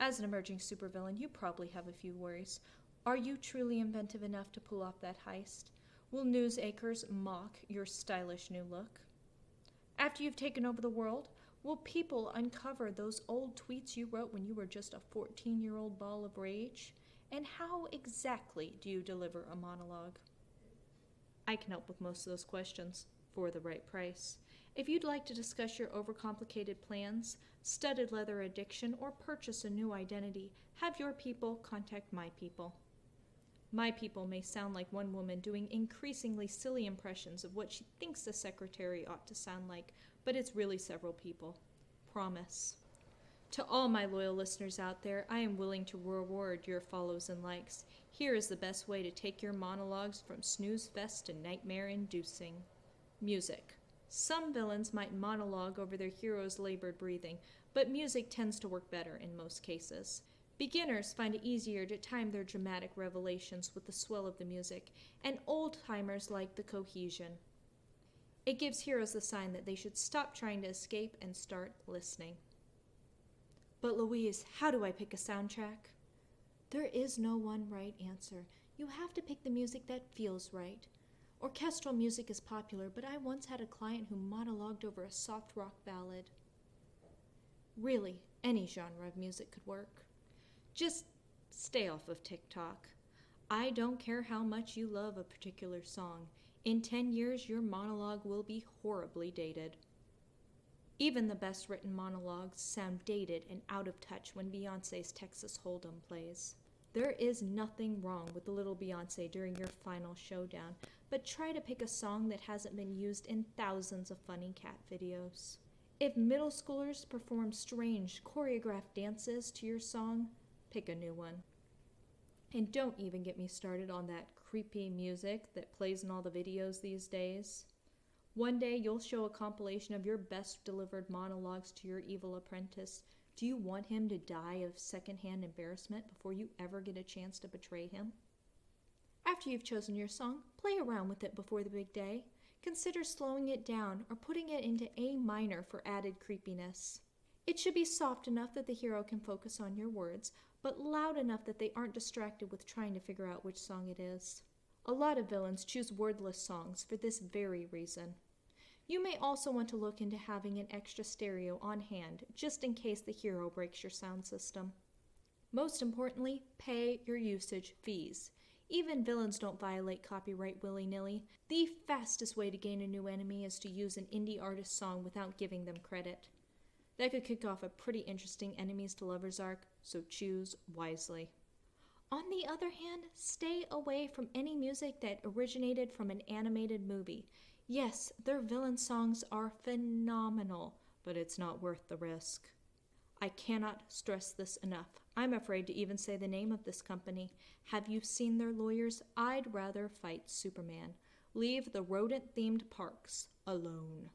As an emerging supervillain, you probably have a few worries. Are you truly inventive enough to pull off that heist? Will news anchors mock your stylish new look? After you've taken over the world, will people uncover those old tweets you wrote when you were just a 14-year-old ball of rage? And how exactly do you deliver a monologue? I can help with most of those questions for the right price. If you'd like to discuss your overcomplicated plans, studded leather addiction, or purchase a new identity, have your people contact my people. My people may sound like one woman doing increasingly silly impressions of what she thinks the secretary ought to sound like, but it's really several people. Promise. To all my loyal listeners out there, I am willing to reward your follows and likes. Here is the best way to take your monologues from snooze-fest to nightmare-inducing. Music. Some villains might monologue over their hero's labored breathing, but music tends to work better in most cases. Beginners find it easier to time their dramatic revelations with the swell of the music, and old-timers like the cohesion. It gives heroes the sign that they should stop trying to escape and start listening. But Louise, how do I pick a soundtrack? There is no one right answer. You have to pick the music that feels right. Orchestral music is popular, but I once had a client who monologued over a soft rock ballad. Really, any genre of music could work. Just stay off of TikTok. I don't care how much you love a particular song. In 10 years, your monologue will be horribly dated. Even the best written monologues sound dated and out of touch when Beyoncé's Texas Hold'em plays. There is nothing wrong with the little Beyoncé during your final showdown, but try to pick a song that hasn't been used in thousands of funny cat videos. If middle schoolers perform strange, choreographed dances to your song, pick a new one. And don't even get me started on that creepy music that plays in all the videos these days. One day you'll show a compilation of your best delivered monologues to your evil apprentice. Do you want him to die of secondhand embarrassment before you ever get a chance to betray him? After you've chosen your song, play around with it before the big day. Consider slowing it down or putting it into A minor for added creepiness. It should be soft enough that the hero can focus on your words, but loud enough that they aren't distracted with trying to figure out which song it is. A lot of villains choose wordless songs for this very reason. You may also want to look into having an extra stereo on hand, just in case the hero breaks your sound system. Most importantly, pay your usage fees. Even villains don't violate copyright willy-nilly. The fastest way to gain a new enemy is to use an indie artist's song without giving them credit. That could kick off a pretty interesting enemies to lovers arc, so choose wisely. On the other hand, stay away from any music that originated from an animated movie. Yes, their villain songs are phenomenal, but it's not worth the risk. I cannot stress this enough. I'm afraid to even say the name of this company. Have you seen their lawyers? I'd rather fight Superman. Leave the rodent-themed parks alone.